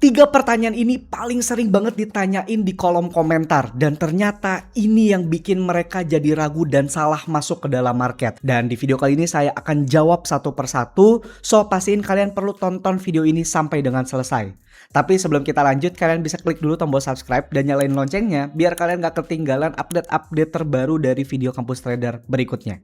Tiga pertanyaan ini paling sering banget ditanyain di kolom komentar dan ternyata ini yang bikin mereka jadi ragu dan salah masuk ke dalam market. Dan di video kali ini saya akan jawab satu persatu, so pastiin kalian perlu tonton video ini sampai dengan selesai. Tapi sebelum kita lanjut, kalian bisa klik dulu tombol subscribe dan nyalain loncengnya biar kalian gak ketinggalan update-update terbaru dari video Kampus Trader berikutnya.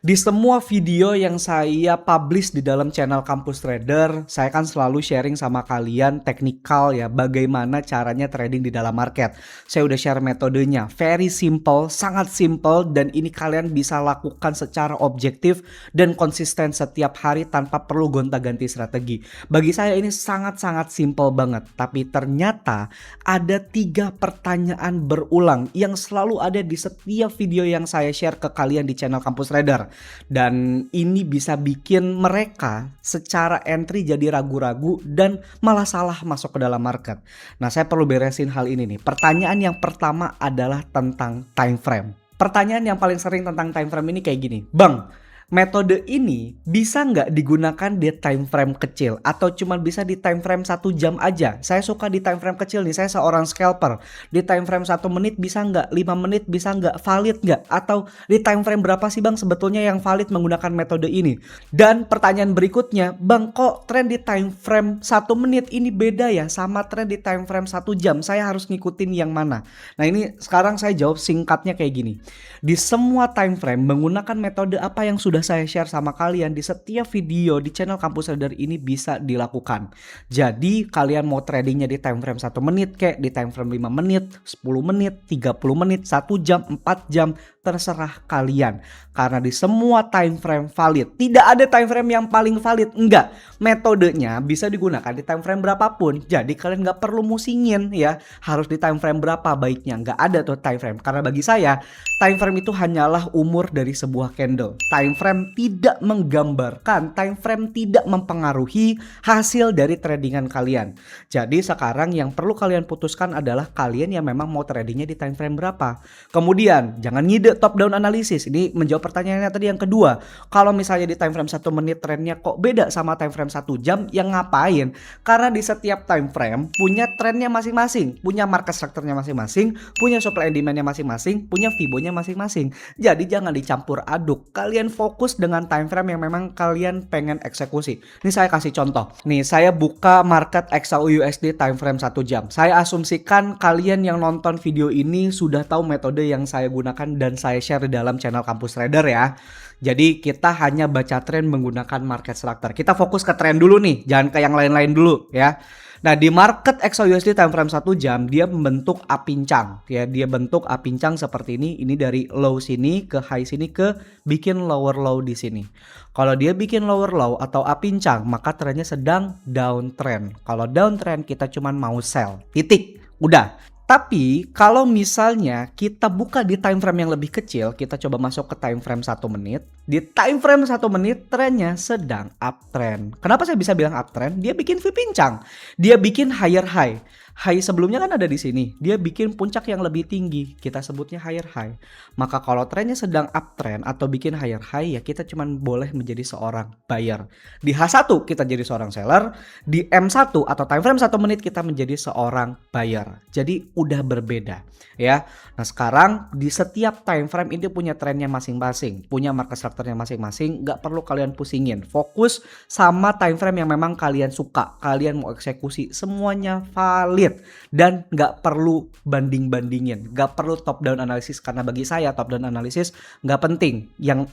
Di semua video yang saya publish di dalam channel Kampus Trader, saya kan selalu sharing sama kalian teknikal ya, bagaimana caranya trading di dalam market. Saya udah share metodenya, very simple, sangat simple, dan ini kalian bisa lakukan secara objektif dan konsisten setiap hari tanpa perlu gonta-ganti strategi. Bagi saya ini sangat-sangat simple banget, tapi ternyata ada 3 pertanyaan berulang yang selalu ada di setiap video yang saya share ke kalian di channel Kampus Trader. Dan ini bisa bikin mereka secara entry jadi ragu-ragu dan malah salah masuk ke dalam market. Nah, saya perlu beresin hal ini nih. Pertanyaan yang pertama adalah tentang time frame. Pertanyaan yang paling sering tentang time frame ini kayak gini, Bang, metode ini bisa nggak digunakan di time frame kecil atau cuma bisa di time frame 1 jam aja? Saya suka di time frame kecil nih, saya seorang scalper. Di time frame 1 menit bisa nggak? 5 menit bisa nggak? Valid nggak? Atau di time frame berapa sih Bang sebetulnya yang valid menggunakan metode ini? Dan pertanyaan berikutnya, Bang, kok tren di time frame 1 menit ini beda ya sama tren di time frame 1 jam? Saya harus ngikutin yang mana? Nah, ini sekarang saya jawab singkatnya kayak gini. Di semua time frame menggunakan metode apa yang sudah saya share sama kalian di setiap video di channel Kampus Trader ini bisa dilakukan. Jadi kalian mau tradingnya di time frame 1 menit kayak di time frame 5 menit, 10 menit, 30 menit, 1 jam, 4 jam, terserah kalian. Karena di semua time frame valid. Tidak ada time frame yang paling valid, enggak. Metodenya bisa digunakan di time frame berapapun. Jadi kalian nggak perlu musingin ya, harus di time frame berapa baiknya. Nggak ada tuh time frame. Karena bagi saya, time frame itu hanyalah umur dari sebuah candle. Time frame tidak menggambarkan, time frame tidak mempengaruhi hasil dari tradingan kalian. Jadi sekarang yang perlu kalian putuskan adalah kalian yang memang mau tradingnya di time frame berapa. Kemudian jangan ngide top down analysis. Ini menjawab pertanyaannya tadi yang kedua. Kalau misalnya di time frame 1 menit trennya kok beda sama time frame 1 jam, yang ngapain? Karena di setiap time frame punya trennya masing-masing, punya market structure-nya masing-masing, punya supply and demand-nya masing-masing, punya Fibo-nya masing-masing. Jadi jangan dicampur aduk. Kalian fokus dengan time frame yang memang kalian pengen eksekusi. Ini saya kasih contoh. Nih, saya buka market XAU/USD time frame 1 jam. Saya asumsikan kalian yang nonton video ini sudah tahu metode yang saya gunakan dan saya share di dalam channel Kampus Trader ya. Jadi kita hanya baca tren menggunakan market structure. Kita fokus ke tren dulu nih, jangan ke yang lain-lain dulu ya. Nah, di market XAU/USD time frame 1 jam dia membentuk A pincang ya, dia bentuk A pincang seperti ini. Ini dari low sini ke high sini ke bikin lower low di sini. Kalau dia bikin lower low atau A pincang, maka trennya sedang downtrend. Kalau downtrend kita cuman mau sell. Titik. Udah. Tapi kalau misalnya kita buka di time frame yang lebih kecil, kita coba masuk ke time frame 1 menit. Di time frame 1 menit trennya sedang uptrend. Kenapa saya bisa bilang uptrend? Dia bikin V pincang. Dia bikin higher high. High sebelumnya kan ada di sini. Dia bikin puncak yang lebih tinggi. Kita sebutnya higher high. Maka kalau trennya sedang uptrend atau bikin higher high, ya kita cuma boleh menjadi seorang buyer. Di H1 kita jadi seorang seller. Di M1 atau time frame 1 menit kita menjadi seorang buyer. Jadi udah berbeda ya. Nah, sekarang di setiap time frame ini punya trennya masing-masing, punya market structure-nya masing-masing. Gak perlu kalian pusingin. Fokus sama time frame yang memang kalian suka, kalian mau eksekusi. Semuanya valid dan gak perlu banding-bandingin, gak perlu top down analysis. Karena bagi saya top down analysis gak penting. Yang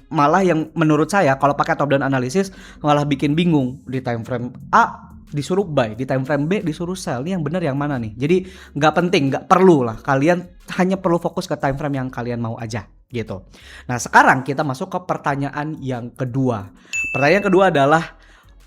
menurut saya kalau pakai top down analysis malah bikin bingung. Di time frame A disuruh buy, di time frame B disuruh sell. Ini yang benar yang mana nih? Jadi nggak penting, nggak perlu lah. Kalian hanya perlu fokus ke time frame yang kalian mau aja gitu. Nah, sekarang kita masuk ke pertanyaan yang kedua. Pertanyaan kedua adalah,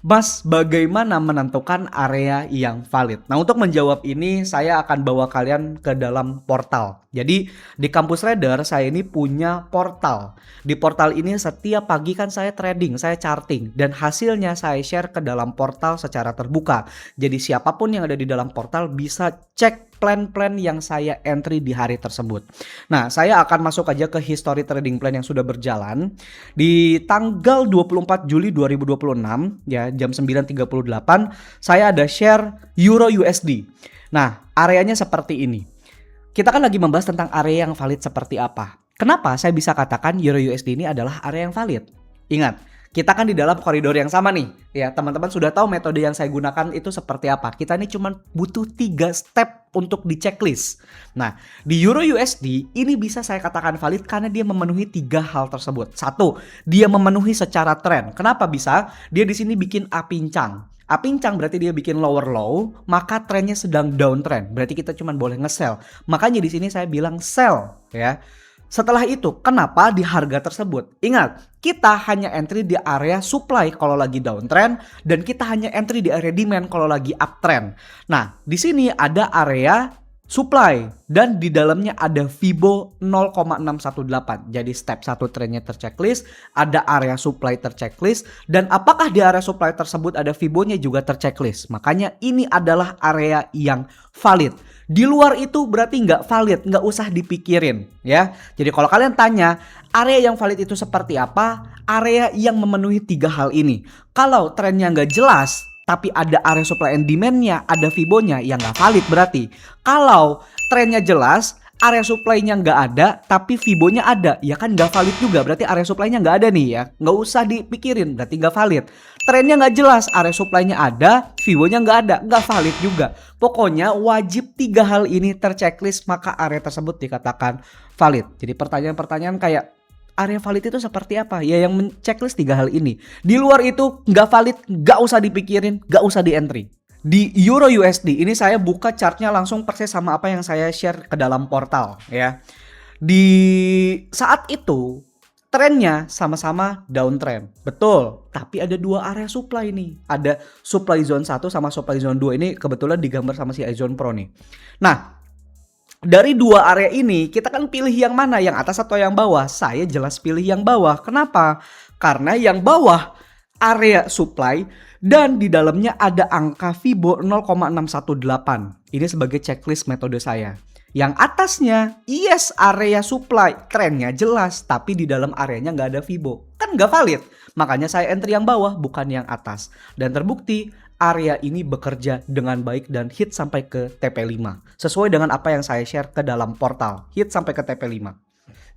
Mas, bagaimana menentukan area yang valid? Nah, untuk menjawab ini saya akan bawa kalian ke dalam portal. Jadi di Kampus Trader saya ini punya portal. Di portal ini setiap pagi kan saya trading, saya charting, dan hasilnya saya share ke dalam portal secara terbuka. Jadi siapapun yang ada di dalam portal bisa cek plan-plan yang saya entry di hari tersebut. Nah, saya akan masuk aja ke history trading plan yang sudah berjalan. Di tanggal 24 Juli 2026 ya, jam 9.38 saya ada share Euro USD. Nah, areanya seperti ini. Kita kan lagi membahas tentang area yang valid seperti apa. Kenapa saya bisa katakan Euro USD ini adalah area yang valid? Ingat, kita kan di dalam koridor yang sama nih. Ya, teman-teman sudah tahu metode yang saya gunakan itu seperti apa. Kita ini cuma butuh 3 step untuk di checklist. Nah, di Euro USD ini bisa saya katakan valid karena dia memenuhi 3 hal tersebut. 1, dia memenuhi secara tren. Kenapa bisa? Dia di sini bikin A pincang. A pincang berarti dia bikin lower low, maka trennya sedang downtrend. Berarti kita cuma boleh nge-sell. Makanya di sini saya bilang sell, ya. Setelah itu, kenapa di harga tersebut? Ingat, kita hanya entry di area supply kalau lagi downtrend dan kita hanya entry di area demand kalau lagi uptrend. Nah, di sini ada area supply dan di dalamnya ada Fibo 0,618. Jadi step 1 trennya terchecklist, ada area supply terchecklist, dan apakah di area supply tersebut ada Fibonya juga terchecklist. Makanya ini adalah area yang valid. Di luar itu berarti nggak valid, nggak usah dipikirin ya. Jadi kalau kalian tanya area yang valid itu seperti apa, area yang memenuhi 3 hal ini. Kalau trennya nggak jelas tapi ada area supply and demand-nya, ada Fibonya, ya nggak valid berarti. Kalau trennya jelas, area supply-nya nggak ada, tapi Fibonya ada, ya kan nggak valid juga. Berarti area supply-nya nggak ada nih ya. Nggak usah dipikirin, berarti nggak valid. Trennya nggak jelas, area supply-nya ada, Fibonya nggak ada, nggak valid juga. Pokoknya wajib 3 hal ini terchecklist, maka area tersebut dikatakan valid. Jadi pertanyaan-pertanyaan kayak, area valid itu seperti apa? Ya yang men-checklist 3 hal ini. Di luar itu nggak valid, nggak usah dipikirin, nggak usah di-entry. Di Euro USD ini saya buka chartnya langsung persis sama apa yang saya share ke dalam portal ya. Di saat itu trennya sama-sama downtrend. Betul, tapi ada 2 area supply nih. Ada supply zone 1 sama supply zone 2, ini kebetulan digambar sama si iZone Pro nih. Nah, dari 2 area ini kita kan pilih yang mana, yang atas atau yang bawah? Saya jelas pilih yang bawah. Kenapa? Karena yang bawah area supply dan di dalamnya ada angka Fibo 0,618. Ini sebagai checklist metode saya. Yang atasnya, yes, area supply, trennya jelas, tapi di dalam areanya nggak ada Fibo. Kan nggak valid. Makanya saya entry yang bawah, bukan yang atas. Dan terbukti, area ini bekerja dengan baik dan hit sampai ke TP5. Sesuai dengan apa yang saya share ke dalam portal. Hit sampai ke TP5.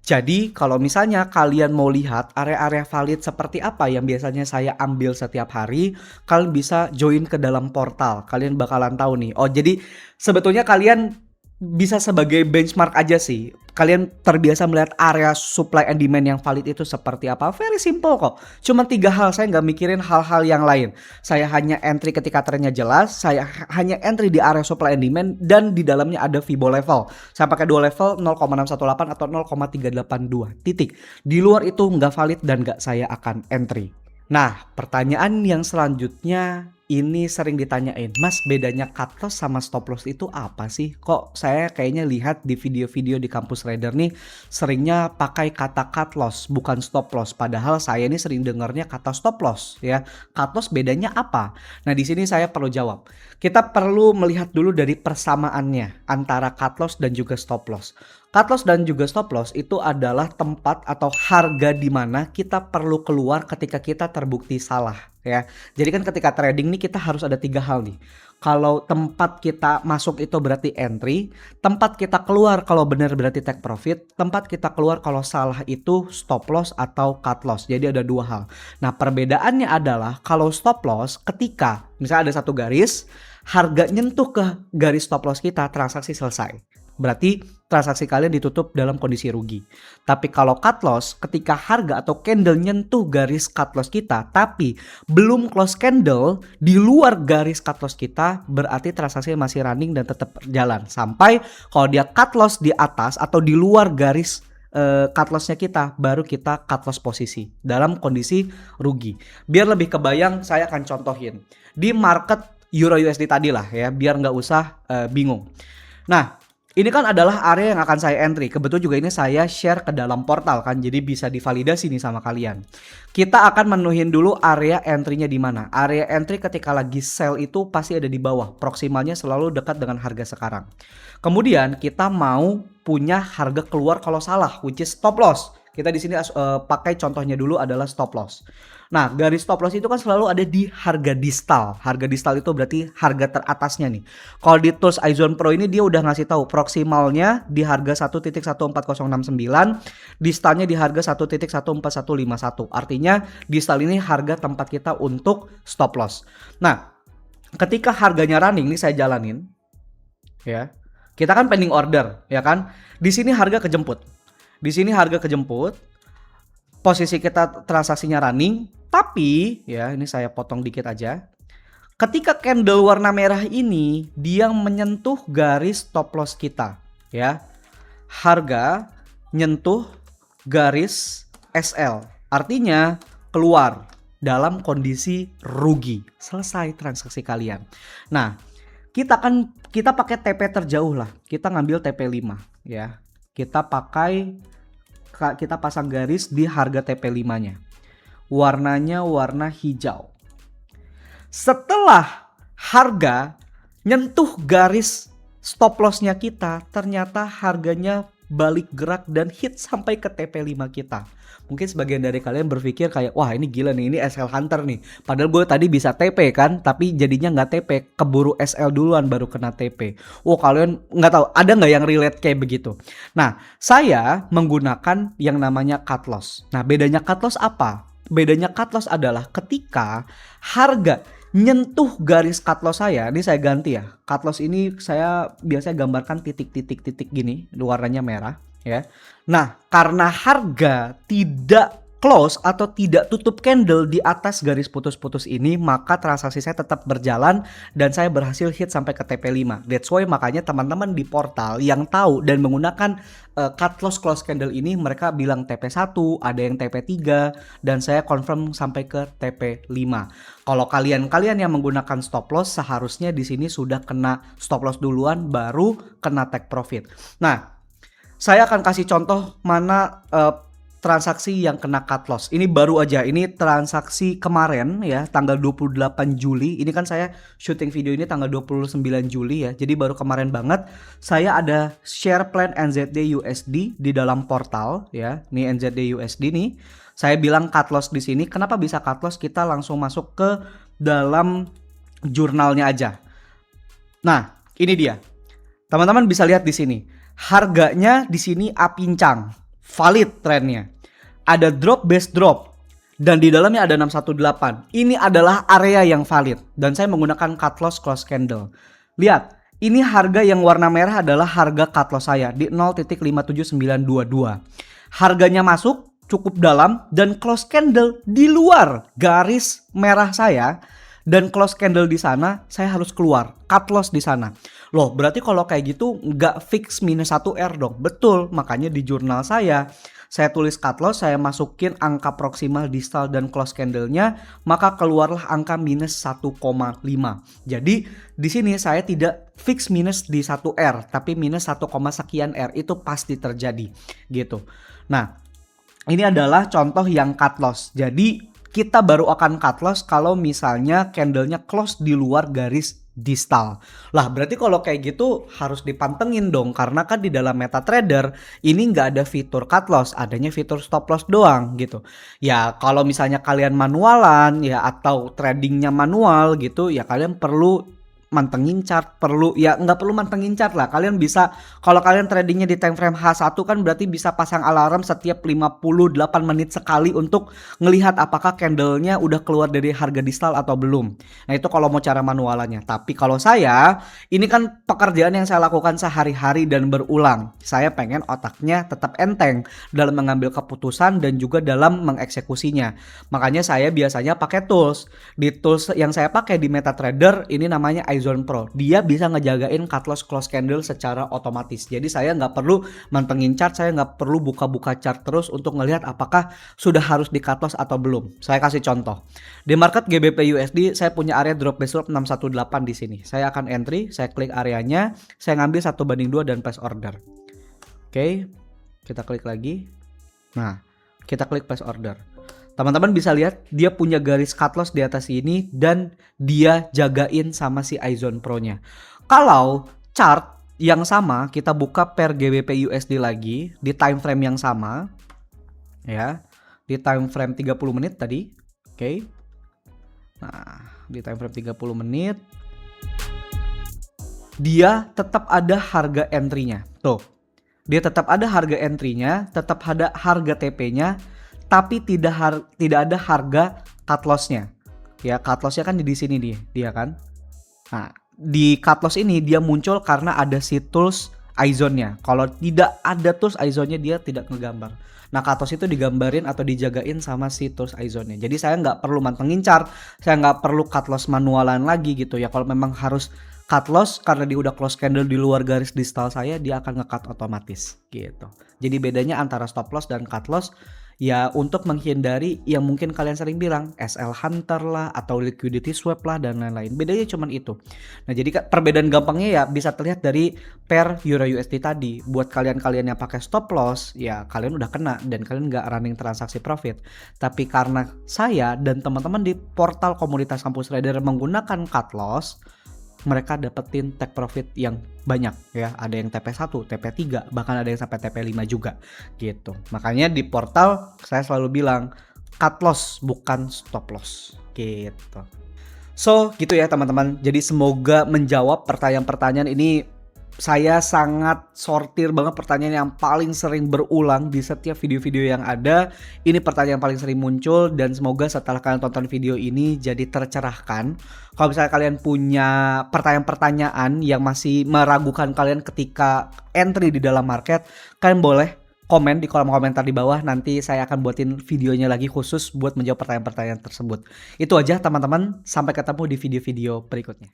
Jadi kalau misalnya kalian mau lihat area-area valid seperti apa yang biasanya saya ambil setiap hari, kalian bisa join ke dalam portal. Kalian bakalan tahu nih. Oh, jadi sebetulnya kalian bisa sebagai benchmark aja sih. Kalian terbiasa melihat area supply and demand yang valid itu seperti apa. Very simple kok. Cuma 3 hal, saya nggak mikirin hal-hal yang lain. Saya hanya entry ketika trennya jelas. Saya hanya entry di area supply and demand. Dan di dalamnya ada Fibo level. Saya pakai 2 level 0,618 atau 0,382. Titik. Di luar itu nggak valid dan nggak saya akan entry. Nah, pertanyaan yang selanjutnya ini sering ditanyain, Mas, bedanya cut loss sama stop loss itu apa sih? Kok saya kayaknya lihat di video-video di Kampus Trader nih seringnya pakai kata cut loss bukan stop loss. Padahal saya ini sering dengarnya kata stop loss ya. Cut loss bedanya apa? Nah, di sini saya perlu jawab. Kita perlu melihat dulu dari persamaannya antara cut loss dan juga stop loss. Cut loss dan juga stop loss itu adalah tempat atau harga di mana kita perlu keluar ketika kita terbukti salah ya. Jadi kan ketika trading nih kita harus ada 3 hal nih. Kalau tempat kita masuk itu berarti entry, tempat kita keluar kalau benar berarti take profit, tempat kita keluar kalau salah itu stop loss atau cut loss. Jadi ada 2 hal. Nah, perbedaannya adalah kalau stop loss ketika misalnya ada 1 garis, harga nyentuh ke garis stop loss kita, transaksi selesai. Berarti transaksi kalian ditutup dalam kondisi rugi. Tapi kalau cut loss, ketika harga atau candle nyentuh garis cut loss kita, tapi belum close candle di luar garis cut loss kita, berarti transaksi masih running dan tetap jalan. Sampai kalau dia cut loss di atas atau di luar garis cut lossnya kita, baru kita cut loss posisi dalam kondisi rugi. Biar lebih kebayang, saya akan contohin di market Euro USD tadi lah ya, biar nggak usah bingung. Nah, Ini kan adalah area yang akan saya entry. Kebetulan juga ini saya share ke dalam portal kan, jadi bisa divalidasi nih sama kalian. Kita akan menuhin dulu area entry-nya di mana. Area entry ketika lagi sell itu pasti ada di bawah. Proksimalnya selalu dekat dengan harga sekarang. Kemudian kita mau punya harga keluar kalau salah, which is stop loss. Kita di sini pakai contohnya dulu adalah stop loss. Nah, garis stop loss itu kan selalu ada di harga distal. Harga distal itu berarti harga teratasnya nih. Kalau di tools iZone Pro ini dia udah ngasih tahu proksimalnya di harga 1.14069, distalnya di harga 1.14151. Artinya distal ini harga tempat kita untuk stop loss. Nah, ketika harganya running nih saya jalanin ya. Kita kan pending order, ya kan? Di sini harga kejemput. Di sini harga kejemput. Posisi kita transaksinya running, tapi ya ini saya potong dikit aja. Ketika candle warna merah ini dia menyentuh garis stop loss kita, ya. Harga nyentuh garis SL. Artinya keluar dalam kondisi rugi. Selesai transaksi kalian. Nah, kita pakai TP terjauh lah. Kita ngambil TP5 ya. Kita pasang garis di harga TP5-nya. Warnanya warna hijau. Setelah harga nyentuh garis stop loss-nya kita, ternyata harganya balik gerak dan hit sampai ke TP5 kita. Mungkin sebagian dari kalian berpikir kayak, wah ini gila nih, ini SL Hunter nih. Padahal gue tadi bisa TP kan, tapi jadinya nggak TP, keburu SL duluan baru kena TP. Oh kalian nggak tahu, ada nggak yang relate kayak begitu? Nah, saya menggunakan yang namanya cut loss. Nah, bedanya cut loss apa? Bedanya cut loss adalah ketika harga nyentuh garis cut loss saya, ini saya ganti ya. Cut loss ini saya biasanya gambarkan titik-titik gini, warnanya merah ya. Nah, karena harga tidak close atau tidak tutup candle di atas garis putus-putus ini, maka transaksi saya tetap berjalan dan saya berhasil hit sampai ke TP5. That's why makanya teman-teman di portal yang tahu dan menggunakan cut loss close candle ini, mereka bilang TP1, ada yang TP3, dan saya confirm sampai ke TP5. Kalau kalian yang menggunakan stop loss, seharusnya di sini sudah kena stop loss duluan baru kena take profit. Nah, saya akan kasih contoh mana transaksi yang kena cut loss. Ini baru aja, ini transaksi kemarin ya, tanggal 28 Juli. Ini kan saya syuting video ini tanggal 29 Juli ya. Jadi baru kemarin banget saya ada share plan NZD USD di dalam portal ya. Nih NZD USD nih. Saya bilang cut loss di sini. Kenapa bisa cut loss? Kita langsung masuk ke dalam jurnalnya aja. Nah, ini dia. Teman-teman bisa lihat di sini. Harganya di sini apincang, valid trennya. Ada drop base drop dan di dalamnya ada 618. Ini adalah area yang valid dan saya menggunakan cut loss close candle. Lihat, ini harga yang warna merah adalah harga cut loss saya di 0.57922. Harganya masuk cukup dalam dan close candle di luar garis merah saya. Dan close candle di sana, saya harus keluar. Cut loss di sana. Loh, berarti kalau kayak gitu nggak fix minus 1R dong. Betul, makanya di jurnal saya tulis cut loss, saya masukin angka proksimal distal dan close candle-nya, maka keluarlah angka minus 1,5. Jadi, di sini saya tidak fix minus di 1R, tapi minus 1, sekian R. Itu pasti terjadi, gitu. Nah, ini adalah contoh yang cut loss. Jadi, kita baru akan cut loss kalau misalnya candlenya close di luar garis distal. Lah berarti kalau kayak gitu harus dipantengin dong, karena kan di dalam MetaTrader ini nggak ada fitur cut loss, adanya fitur stop loss doang gitu. Ya kalau misalnya kalian manualan ya atau tradingnya manual gitu ya, kalian perlu mantengin chart, nggak perlu mantengin chart lah. Kalian bisa, kalau kalian tradingnya di time frame H1 kan berarti bisa pasang alarm setiap 58 menit sekali untuk ngelihat apakah candlenya udah keluar dari harga distal atau belum. Nah itu kalau mau cara manualannya. Tapi kalau saya, ini kan pekerjaan yang saya lakukan sehari-hari dan berulang. Saya pengen otaknya tetap enteng dalam mengambil keputusan dan juga dalam mengeksekusinya. Makanya saya biasanya pakai tools. Di tools yang saya pakai di MetaTrader ini namanya iZone iZone Pro. Dia bisa ngejagain cut loss close candle secara otomatis. Jadi saya nggak perlu mantengin chart, saya nggak perlu buka-buka chart terus untuk ngelihat apakah sudah harus di cut loss atau belum. Saya kasih contoh. Di market GBP USD saya punya area drop base stop 618 di sini. Saya akan entry, saya klik areanya, saya ngambil 1/2 dan place order. Oke, kita klik lagi. Nah, kita klik place order. Teman-teman bisa lihat dia punya garis cut loss di atas ini dan dia jagain sama si iZone Pro-nya. Kalau chart yang sama kita buka per GBP USD lagi di time frame yang sama ya, di time frame 30 menit tadi. Oke. Nah, di time frame 30 menit dia tetap ada harga entry-nya. Tuh. Dia tetap ada harga entry-nya, tetap ada harga TP-nya, tapi tidak ada harga cut loss-nya. Ya, cut loss-nya kan di sini dia kan. Nah, di cut loss ini dia muncul karena ada si tools iZone-nya. Kalau tidak ada tools iZone-nya dia tidak ngegambar. Nah, cut loss itu digambarin atau dijagain sama si tools iZone-nya. Jadi saya nggak perlu mantengin chart, saya nggak perlu cut loss manualan lagi gitu ya. Kalau memang harus cut loss karena dia udah close candle di luar garis distal saya, dia akan nge-cut otomatis gitu. Jadi bedanya antara stop loss dan cut loss ya untuk menghindari yang mungkin kalian sering bilang SL Hunter lah atau liquidity swap lah dan lain-lain. Bedanya cuman itu. Nah, jadi perbedaan gampangnya ya bisa terlihat dari pair Euro USD tadi. Buat kalian-kalian yang pakai stop loss ya kalian udah kena dan kalian nggak running transaksi profit. Tapi karena saya dan teman-teman di portal komunitas Kampus Trader menggunakan cut loss, mereka dapetin take profit yang banyak ya. Ada yang TP1, TP3, bahkan ada yang sampai TP5 juga gitu. Makanya di portal saya selalu bilang cut loss bukan stop loss gitu. So gitu ya teman-teman. Jadi semoga menjawab pertanyaan-pertanyaan ini. Saya sangat sortir banget pertanyaan yang paling sering berulang di setiap video-video yang ada. Ini pertanyaan yang paling sering muncul dan semoga setelah kalian tonton video ini jadi tercerahkan. Kalau misalnya kalian punya pertanyaan-pertanyaan yang masih meragukan kalian ketika entry di dalam market, kalian boleh komen di kolom komentar di bawah. Nanti saya akan buatin videonya lagi khusus buat menjawab pertanyaan-pertanyaan tersebut. Itu aja teman-teman, sampai ketemu di video-video berikutnya.